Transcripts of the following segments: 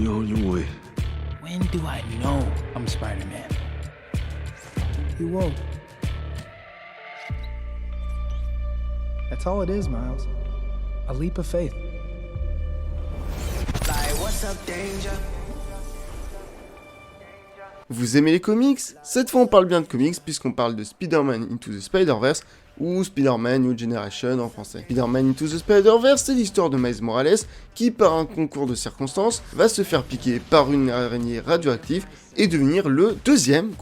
You're on your way. When do I know I'm Spider-Man? You won't. That's all it is, Miles. A leap of faith. Like, what's up, danger? Vous aimez les comics? Cette fois on parle bien de comics puisqu'on parle de Spider-Man Into the Spider-Verse ou Spider-Man New Generation en français. Spider-Man Into the Spider-Verse, c'est l'histoire de Miles Morales qui, par un concours de circonstances, va se faire piquer par une araignée radioactive et devenir le deuxième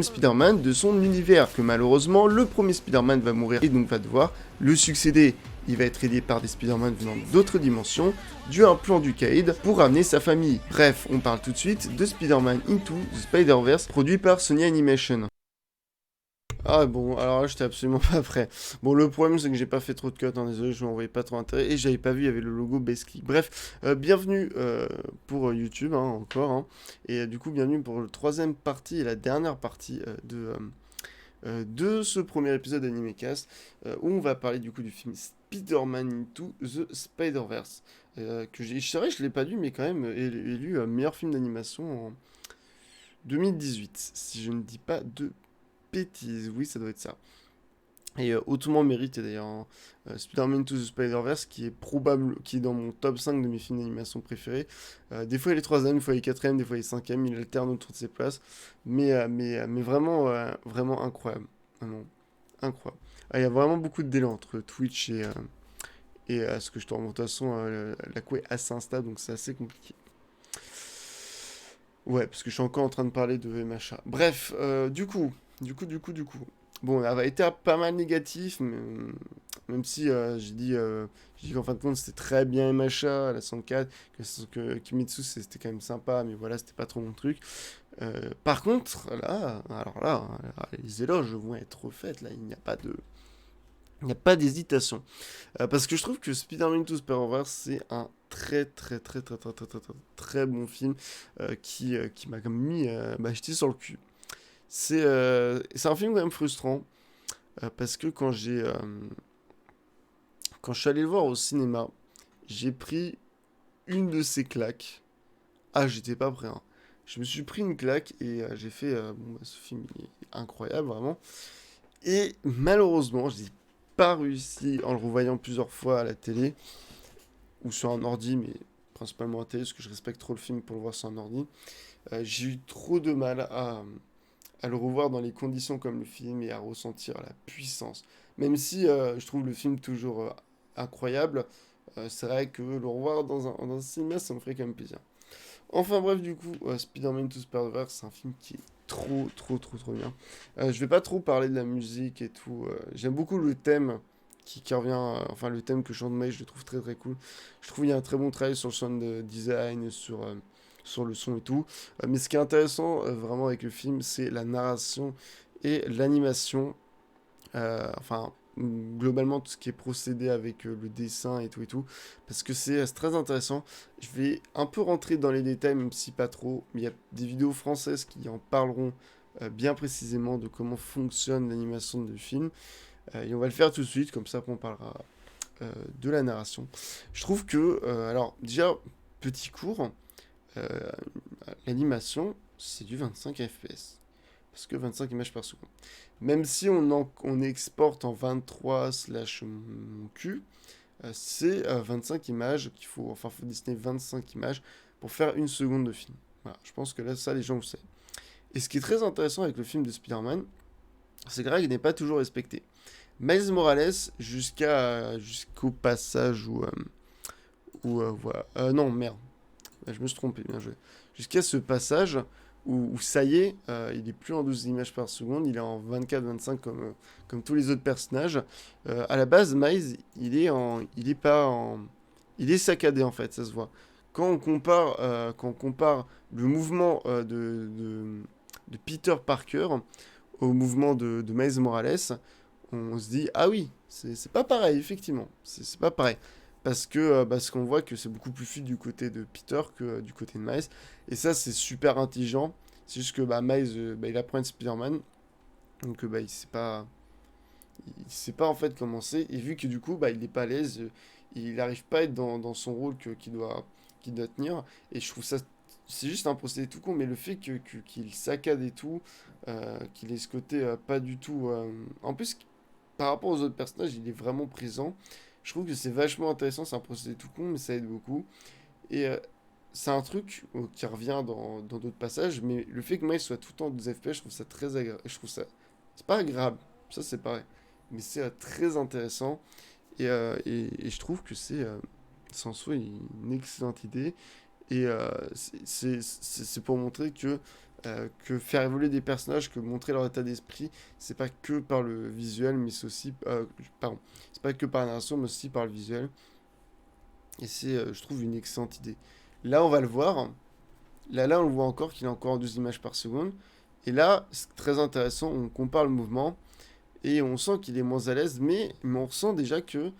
Spider-Man de son univers, que malheureusement le premier Spider-Man va mourir et donc va devoir le succéder. Il va être aidé par des Spider-Man venant d'autres dimensions, dû à un plan du Caïd pour ramener sa famille. Bref, on parle tout de suite de Spider-Man Into the Spider-Verse, produit par Sony Animation. Ah bon, alors là j'étais absolument pas prêt. Bon, le problème c'est que j'ai pas fait trop de cuts, hein, désolé, je m'en voyais pas trop intérêt, et j'avais pas vu, il y avait le logo Base-Click. Bref, bienvenue pour YouTube, encore, et du coup bienvenue pour la troisième partie et la dernière partie de ce premier épisode d'AnimeCast, où on va parler du coup du film Spider-Man Into the Spider-Verse, que c'est vrai que je l'ai pas lu, mais quand même élu meilleur film d'animation en 2018, si je ne dis pas de bêtises, oui ça doit être ça. Et hautement mérité d'ailleurs, Spider-Man Into the Spider-Verse qui est dans mon top 5 de mes films d'animation préférés. Des fois il est troisième, des fois il est quatrième, des fois il est cinquième, il alterne autour de ses places, mais vraiment, vraiment incroyable, vraiment incroyable. Il y a vraiment beaucoup de délai entre Twitch et ce que je te remonte. De toute façon, la co est assez instable, donc c'est assez compliqué. Ouais, parce que je suis encore en train de parler de MHA. Bref, du coup. Bon, elle va été pas mal négatif, mais, même si j'ai dit qu'en fin de compte c'était très bien MHA, la 104, que Kimetsu c'était quand même sympa, mais voilà, c'était pas trop mon truc. Par contre, là, les éloges vont être faits, là, il n'y a pas d'hésitation. Parce que je trouve que Spider-Man Into Spider-Verse, c'est un très bon film qui m'a comme mis jeté sur le cul. C'est un film quand même frustrant parce que quand je suis allé le voir au cinéma, j'ai pris une de ces claques. Ah, j'étais pas prêt, hein. Je me suis pris une claque et j'ai fait ce film il est incroyable vraiment. Et malheureusement, j'ai pas réussi en le revoyant plusieurs fois à la télé ou sur un ordi, mais principalement à la télé parce que je respecte trop le film pour le voir sur un ordi. J'ai eu trop de mal à le revoir dans les conditions comme le film et à ressentir la puissance. Même si je trouve le film toujours incroyable, c'est vrai que le revoir dans un cinéma, ça me ferait quand même plaisir. Enfin bref, du coup, Spider-Man to Spider-Verse, c'est un film qui est trop bien. Je vais pas trop parler de la musique et tout. J'aime beaucoup le thème qui revient, enfin le thème que chante May, je le trouve très cool. Je trouve qu'il y a un très bon travail sur le sound design, sur le son et tout. Mais ce qui est intéressant vraiment avec le film, c'est la narration et l'animation. Enfin, globalement, tout ce qui est procédé avec le dessin et tout. Parce que c'est très intéressant. Je vais un peu rentrer dans les détails, même si pas trop. Mais il y a des vidéos françaises qui en parleront bien précisément de comment fonctionne l'animation du film. Et on va le faire tout de suite, comme ça qu'on parlera de la narration. Je trouve que, alors déjà, petit cours, euh, l'animation, c'est du 25 fps. Parce que 25 images par seconde. Même si on exporte en 23/Q, c'est 25 images faut dessiner 25 images pour faire une seconde de film. Voilà, je pense que là, ça, les gens le savent. Et ce qui est très intéressant avec le film de Spider-Man, c'est que la règle n'est pas toujours respectée. Miles Morales, jusqu'au passage voilà. Non, merde. Je me suis trompé, bien joué. Jusqu'à ce passage où ça y est, il est plus en 12 images par seconde, il est en 24-25 comme tous les autres personnages. À la base, Miles, il est saccadé en fait, ça se voit. Quand on compare le mouvement de Peter Parker au mouvement de Miles Morales, on se dit, ah oui, c'est pas pareil, effectivement. C'est pas pareil. Parce qu'on voit que c'est beaucoup plus fluide du côté de Peter que du côté de Miles. Et ça, c'est super intelligent. C'est juste que Miles, il apprend à être Spider-Man. Donc il sait pas en fait comment c'est. Et vu que du coup, il est pas à l'aise, il n'arrive pas à être dans son rôle doit tenir. Et je trouve ça, c'est juste un procédé tout con, mais le fait qu'il saccade et tout, qu'il ait ce côté pas du tout. En plus, par rapport aux autres personnages, il est vraiment présent. Je trouve que c'est vachement intéressant, c'est un procédé tout con, mais ça aide beaucoup. Et c'est un truc qui revient dans d'autres passages, mais le fait que Miles soit tout le temps en 12 FPS, je trouve ça très agréable. Je trouve ça. C'est pas agréable, ça c'est pareil. Mais c'est très intéressant. Et je trouve que c'est en soi une excellente idée. Et c'est pour montrer que faire évoluer des personnages, que montrer leur état d'esprit, c'est pas que par le visuel, mais c'est aussi. Pardon, c'est pas que par la narration, mais aussi par le visuel. Et c'est, je trouve, une excellente idée. Là, on va le voir. Là, on le voit encore qu'il est encore en 12 images par seconde. Et là, c'est très intéressant, on compare le mouvement et on sent qu'il est moins à l'aise, mais on ressent déjà que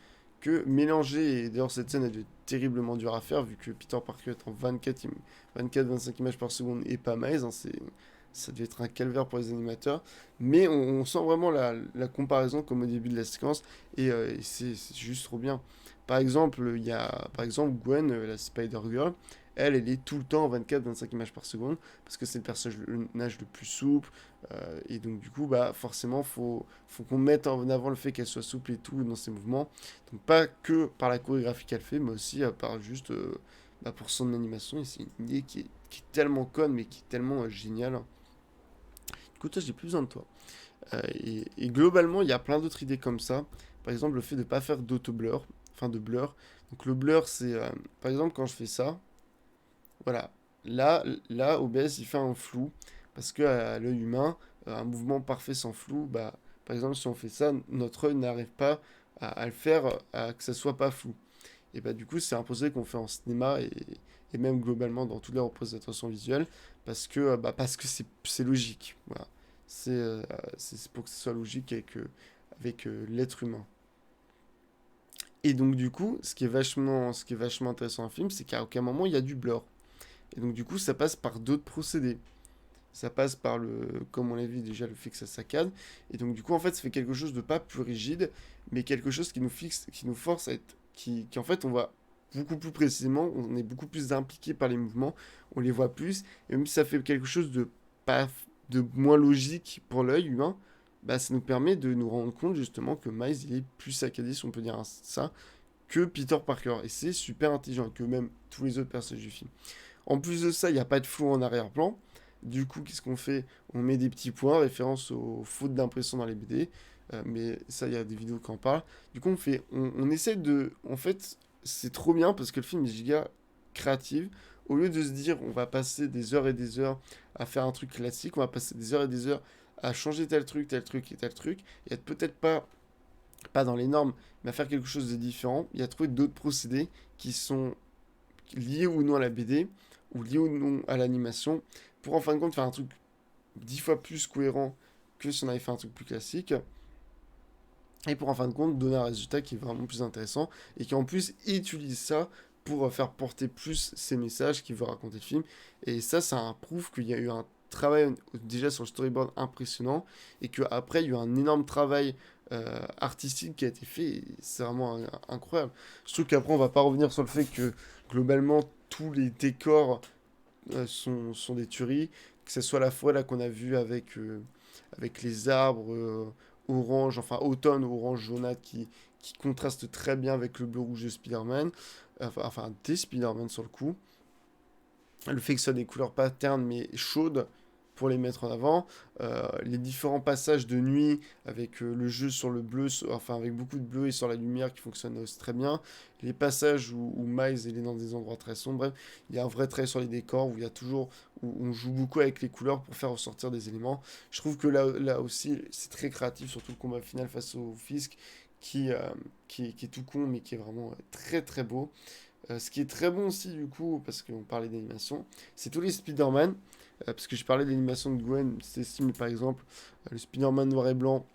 mélanger, et d'ailleurs cette scène a dû être terriblement dure à faire vu que Peter Parker est en 24-25 images par seconde et pas Miles, hein, ça devait être un calvaire pour les animateurs, mais on sent vraiment la comparaison comme au début de la séquence et c'est juste trop bien. Par exemple, il y a par exemple Gwen, la Spider-Girl, elle est tout le temps en 24-25 images par seconde parce que c'est le personnage le plus souple, et donc du coup bah forcément faut qu'on mette en avant le fait qu'elle soit souple et tout dans ses mouvements, donc pas que par la chorégraphie qu'elle fait mais aussi par juste bah, pour son animation, et c'est une idée qui est tellement conne mais qui est tellement géniale. Du coup toi j'ai plus besoin de toi. Et globalement il y a plein d'autres idées comme ça, par exemple le fait de ne pas faire d'auto-blur, enfin de blur, donc le blur c'est par exemple quand je fais ça, voilà. Là, OBS, il fait un flou. Parce que à l'œil humain, un mouvement parfait sans flou, bah, par exemple, si on fait ça, notre œil n'arrive pas à le faire, que ça soit pas flou. Et bah, du coup, c'est un procédé qu'on fait en cinéma et même globalement dans toutes les représentations visuelles. Parce que c'est logique. Voilà. C'est pour que ce soit logique avec l'être humain. Et donc, du coup, ce qui est vachement intéressant dans le film, c'est qu'à aucun moment il y a du blur. Et donc du coup, ça passe par d'autres procédés. Ça passe par comme on l'a vu déjà, le fait que ça saccade. Et donc du coup, en fait, ça fait quelque chose de pas plus rigide, mais quelque chose qui nous fixe, qui nous force à être, qui en fait, on va beaucoup plus précisément, on est beaucoup plus impliqué par les mouvements, on les voit plus. Et même si ça fait quelque chose de pas, de moins logique pour l'œil humain, bah ça nous permet de nous rendre compte justement que Miles il est plus saccadé, si on peut dire ça, que Peter Parker. Et c'est super intelligent, que même tous les autres personnages du film. En plus de ça, il n'y a pas de flou en arrière-plan. Du coup, qu'est-ce qu'on fait? On met des petits points, référence aux fautes d'impression dans les BD. Mais ça, il y a des vidéos qui en parlent. Du coup, on essaie de... En fait, c'est trop bien parce que le film est giga créatif. Au lieu de se dire, on va passer des heures et des heures à faire un truc classique, on va passer des heures et des heures à changer tel truc et tel truc, et être peut-être pas dans les normes, mais à faire quelque chose de différent. Il y a trouvé d'autres procédés qui sont liés ou non à la BD, ou liés ou non à l'animation, pour en fin de compte faire un truc 10 fois plus cohérent que si on avait fait un truc plus classique, et pour en fin de compte donner un résultat qui est vraiment plus intéressant, et qui en plus utilise ça pour faire porter plus ces messages qu'il veut raconter le film. Et ça prouve qu'il y a eu un travail déjà sur le storyboard impressionnant, et qu'après il y a eu un énorme travail artistique qui a été fait, et c'est vraiment incroyable. Je trouve qu'après on va pas revenir sur le fait que globalement tous les décors sont des tueries, que ce soit la forêt là qu'on a vu avec les arbres orange, enfin automne orange jaunâtre qui contraste très bien avec le bleu rouge de Spider-Man, enfin des Spider-Man sur le coup. Le fait que ce soit des couleurs pas ternes mais chaudes pour les mettre en avant, les différents passages de nuit avec le jeu sur le bleu, enfin avec beaucoup de bleu et sur la lumière qui fonctionne aussi très bien, les passages où Miles il est dans des endroits très sombres, bref, il y a un vrai trait sur les décors où il y a toujours, où on joue beaucoup avec les couleurs pour faire ressortir des éléments. Je trouve que là aussi c'est très créatif, surtout le combat final face au Fisk qui est tout con mais qui est vraiment très très beau. Ce qui est très bon aussi, du coup, parce qu'on parlait d'animation, c'est tous les Spider-Man. Parce que je parlais de l'animation de Gwen Stacy, mais par exemple, le Spider-Man noir et blanc,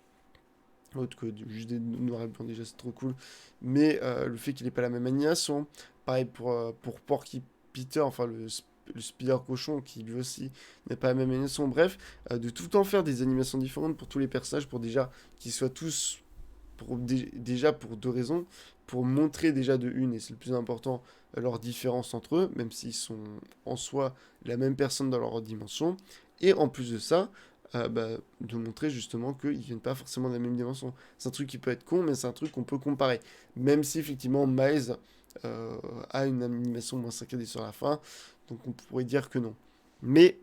autre que juste des noirs et blancs, déjà c'est trop cool. Mais le fait qu'il n'ait pas la même animation, pareil pour Porky Peter, enfin le Spider Cochon, qui lui aussi n'a pas la même animation. Bref, de tout le temps faire des animations différentes pour tous les personnages, pour déjà qu'ils soient tous, déjà pour deux raisons. pour montrer déjà de une, et c'est le plus important, leurs différences entre eux, même s'ils sont en soi la même personne dans leur dimension. Et en plus de ça, de montrer justement qu'ils viennent pas forcément de la même dimension. C'est un truc qui peut être con, mais c'est un truc qu'on peut comparer. Même si effectivement Miles euh, a une animation moins saccadée sur la fin, donc on pourrait dire que non. Mais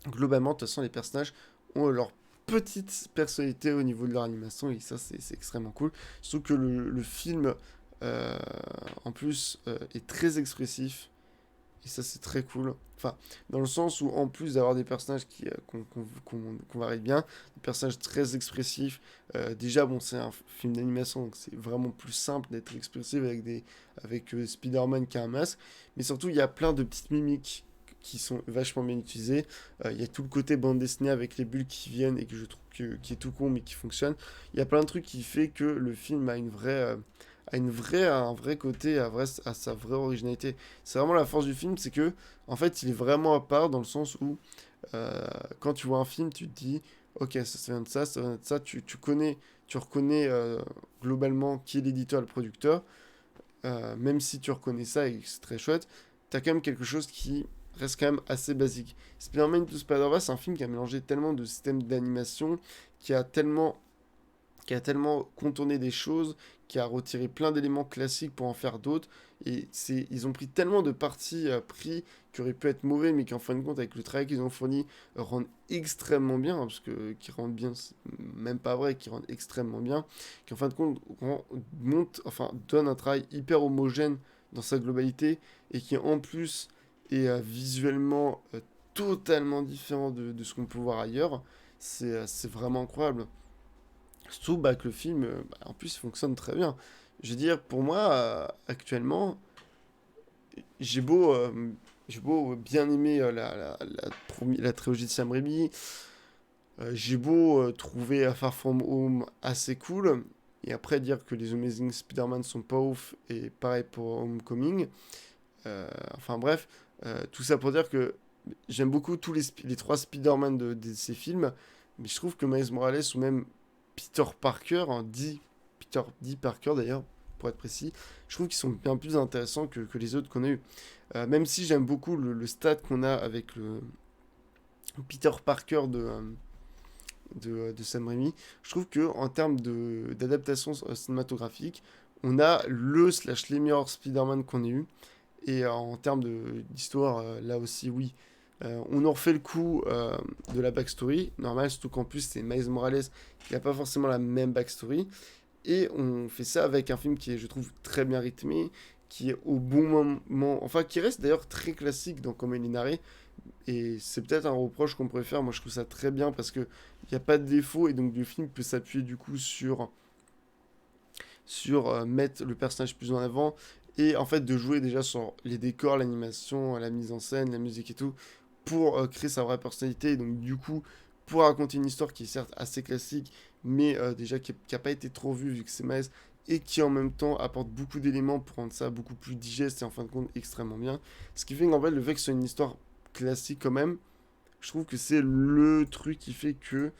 globalement, de toute façon, les personnages ont leur petite personnalité au niveau de leur animation, et ça, c'est extrêmement cool. Surtout que le film, euh, en plus, est très expressif, et ça, c'est très cool. Enfin, dans le sens où, en plus d'avoir des personnages qu'on varie bien, des personnages très expressifs, déjà, bon, c'est un film d'animation, donc c'est vraiment plus simple d'être expressif avec Spider-Man qui a un masque, mais surtout, il y a plein de petites mimiques qui sont vachement bien utilisées. Il y a tout le côté bande dessinée avec les bulles qui viennent et que je trouve qui est tout con mais qui fonctionne. Il y a plein de trucs qui fait que le film a un vrai côté, à sa vraie originalité. C'est vraiment la force du film, c'est que, en fait, il est vraiment à part dans le sens où, quand tu vois un film, tu te dis, ok, ça vient de ça, ça vient de ça, tu reconnais globalement qui est l'éditeur, le producteur, même si tu reconnais ça et que c'est très chouette, t'as quand même quelque chose qui reste quand même assez basique. Spider-Man to Spider-Verse, c'est un film qui a mélangé tellement de systèmes d'animation, qui a tellement qui a tellement contourné des choses, qui a retiré plein d'éléments classiques pour en faire d'autres. Et ils ont pris tellement de partis pris qui auraient pu être mauvais, mais qui en fin de compte, avec le travail qu'ils ont fourni, rendent extrêmement bien, hein, parce que qui rendent bien, c'est même pas vrai, qui rendent extrêmement bien, qui en fin de compte donne un travail hyper homogène dans sa globalité, et qui en plus est visuellement totalement différent de ce qu'on peut voir ailleurs. C'est vraiment incroyable. Surtout que le film, en plus, il fonctionne très bien. Je veux dire, pour moi, actuellement, j'ai beau, euh, j'ai beau bien aimer la trilogie de Sam Raimi, j'ai beau trouver Far From Home assez cool, et après dire que les Amazing Spider-Man sont pas ouf, et pareil pour Homecoming. Enfin bref, tout ça pour dire que j'aime beaucoup les trois Spider-Man de ces films, mais je trouve que Miles Morales ou même Peter Parker, hein, dit Parker d'ailleurs, pour être précis, je trouve qu'ils sont bien plus intéressants que les autres qu'on a eu. Même si j'aime beaucoup le stat qu'on a avec le Peter Parker de Sam Raimi, je trouve que en termes d'adaptation cinématographique, on a les meilleurs Spider-Man qu'on ait eu. Et en termes d'histoire, là aussi, oui. On en refait le coup de la backstory, normal, surtout qu'en plus c'est Miles Morales qui n'a pas forcément la même backstory. Et on fait ça avec un film qui est, je trouve, très bien rythmé, qui est au bon moment, enfin qui reste d'ailleurs très classique dans Comme il est narré. Et c'est peut-être un reproche qu'on pourrait faire, moi je trouve ça très bien parce que il n'y a pas de défaut et donc le film peut s'appuyer du coup sur mettre le personnage plus en avant et en fait de jouer déjà sur les décors, l'animation, la mise en scène, la musique et tout pour créer sa vraie personnalité et donc du coup pour raconter une histoire qui est certes assez classique mais déjà qui n'a pas été trop vue vu que c'est Miles et qui en même temps apporte beaucoup d'élémens pour rendre ça beaucoup plus digeste et en fin de compte extrêmement bien. Ce qui fait qu'en fait le fait que ce soit une histoire classique quand même, je trouve que c'est le truc qui fait que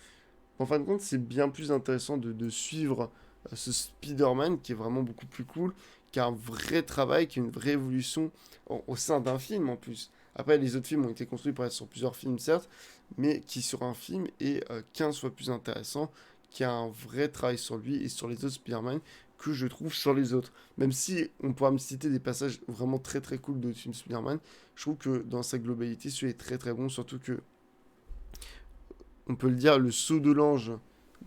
en fin de compte, c'est bien plus intéressant de suivre ce Spider-Man qui est vraiment beaucoup plus cool, qui a un vrai travail, qui a une vraie évolution au sein d'un film en plus. Après, les autres films ont été construits pour être sur plusieurs films, certes, mais qui sur un film est 15 fois plus intéressant, qui a un vrai travail sur lui et sur les autres Spider-Man que je trouve sur les autres. Même si on pourra me citer des passages vraiment très très cool d'autres films Spider-Man, je trouve que dans sa globalité, celui est très très bon, surtout que on peut le dire, le saut de l'ange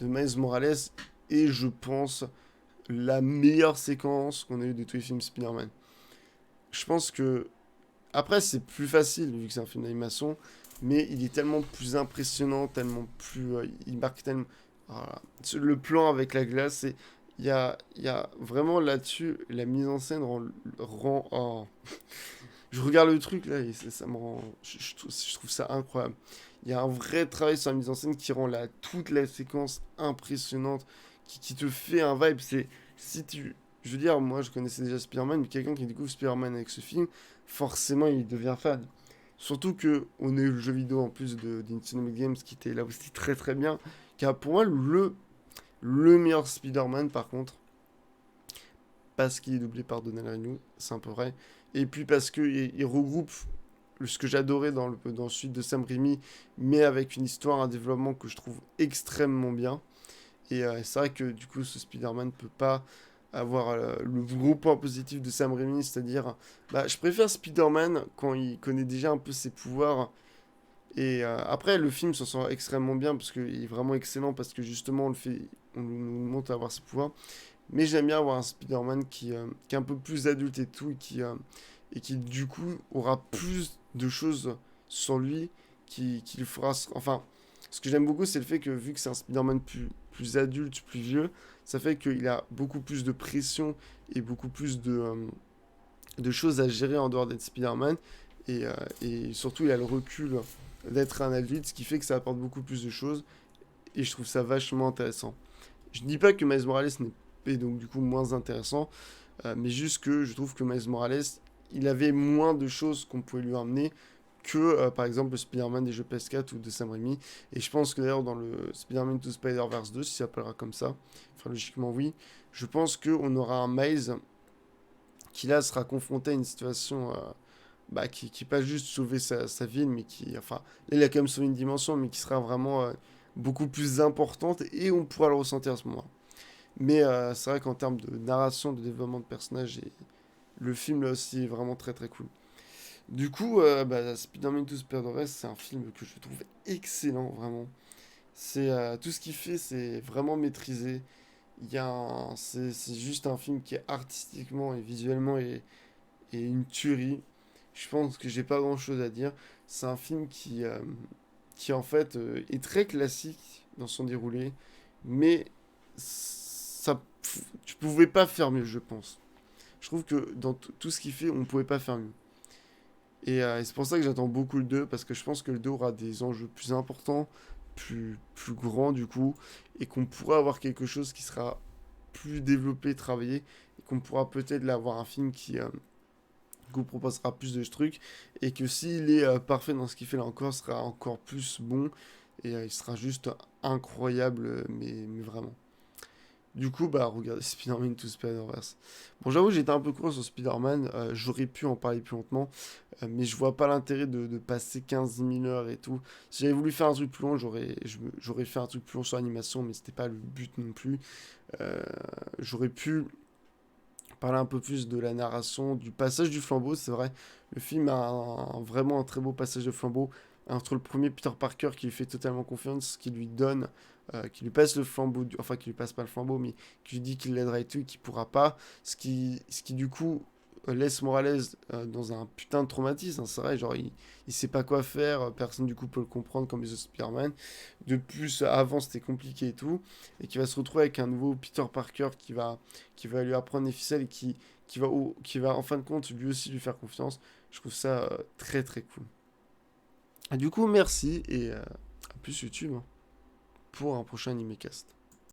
de Miles Morales est, je pense, la meilleure séquence qu'on a eue de tous les films Spider-Man. Je pense que. Après, c'est plus facile vu que c'est un film d'animation, mais il est tellement plus impressionnant, tellement plus. Il marque tellement. Voilà. Le plan avec la glace, c'est. Il y a vraiment là-dessus, la mise en scène oh. Je regarde le truc là et ça me rend. Je trouve ça incroyable. Il y a un vrai travail sur la mise en scène qui rend toute la séquence impressionnante, qui te fait un vibe. Si tu. Je veux dire, moi je connaissais déjà Spider-Man, mais quelqu'un qui découvre Spider-Man avec ce film, forcément il devient fan. Surtout que on a eu le jeu vidéo en plus d'Insomniac Games qui était là aussi très très bien. Qui a pour moi le meilleur Spider-Man par contre. parce qu'il est doublé par Donald Renew, c'est un peu vrai. Et puis parce qu'il regroupe ce que j'adorais dans le suite de Sam Raimi, mais avec une histoire, un développement que je trouve extrêmement bien. Et c'est vrai que du coup, ce Spider-Man ne peut pas avoir le gros point positif de Sam Raimi, c'est-à-dire, bah, je préfère Spider-Man quand il connaît déjà un peu ses pouvoirs. Et après, le film s'en sort extrêmement bien parce qu'il est vraiment excellent, parce que justement, on nous montre à avoir ses pouvoirs. Mais j'aime bien avoir un Spider-Man qui est un peu plus adulte et tout, et qui du coup aura plus de choses sur lui qui le fera. Enfin, ce que j'aime beaucoup, c'est le fait que vu que c'est un Spider-Man plus adulte, plus vieux, ça fait qu'il a beaucoup plus de pression et beaucoup plus de choses à gérer en dehors d'être Spider-Man. Et surtout, il a le recul d'être un adulte, ce qui fait que ça apporte beaucoup plus de choses. Et je trouve ça vachement intéressant. Je dis pas que Miles Morales est donc du coup moins intéressant, mais juste que je trouve que Miles Morales, il avait moins de choses qu'on pouvait lui emmener que par exemple le Spider-Man des jeux PS4 ou de Sam Raimi. Et je pense que d'ailleurs dans le Spider-Man to Spider-Verse 2, si ça s'appellera comme ça, enfin logiquement oui, je pense qu'on aura un Miles qui là sera confronté à une situation bah, qui pas juste sauver sa ville, mais qui, enfin, là il a quand même sauvé une dimension, mais qui sera vraiment beaucoup plus importante et on pourra le ressentir à ce moment-là. Mais c'est vrai qu'en termes de narration, de développement de personnages, le film là aussi est vraiment très très cool. Du coup, bah, Spider-Man to Spider-Verse, c'est un film que je trouve excellent, vraiment. Tout ce qu'il fait, c'est vraiment maîtrisé. C'est juste un film qui est artistiquement et visuellement et une tuerie. Je pense que j'ai pas grand chose à dire. C'est un film qui en fait est très classique dans son déroulé, mais tu pouvais pas faire mieux, je pense. Je trouve que dans tout ce qu'il fait, on pouvait pas faire mieux. Et c'est pour ça que j'attends beaucoup le 2 parce que je pense que le 2 aura des enjeux plus importants, plus grands du coup, et qu'on pourra avoir quelque chose qui sera plus développé, travaillé, et qu'on pourra peut-être l'avoir un film qui vous proposera plus de trucs, et que s'il est parfait dans ce qu'il fait là encore, sera encore plus bon, et il sera juste incroyable, mais vraiment. Du coup, bah, regardez Spider-Man to Spider-Verse. Bon, j'avoue, j'étais un peu court sur Spider-Man, j'aurais pu en parler plus lentement, mais je vois pas l'intérêt de passer 15 000 heures et tout. Si j'avais voulu faire un truc plus long, j'aurais fait un truc plus long sur l'animation, mais c'était pas le but non plus. J'aurais pu parler un peu plus de la narration, du passage du flambeau, c'est vrai. Le film a vraiment un très beau passage de flambeau entre le premier Peter Parker qui lui fait totalement confiance, qui lui donne, qui lui passe le flambeau, enfin qui lui passe pas le flambeau, mais qui lui dit qu'il l'aidera et tout, et qu'il pourra pas, ce qui du coup laisse Morales dans un putain de traumatisme, hein, c'est vrai, genre il sait pas quoi faire, personne du coup peut le comprendre comme les autres Spider-Man. De plus, avant c'était compliqué et tout, et qui va se retrouver avec un nouveau Peter Parker qui va lui apprendre les ficelles et qui va en fin de compte lui aussi lui faire confiance. Je trouve ça très très cool. Et du coup, merci et à plus YouTube hein, pour un prochain AnimeCast.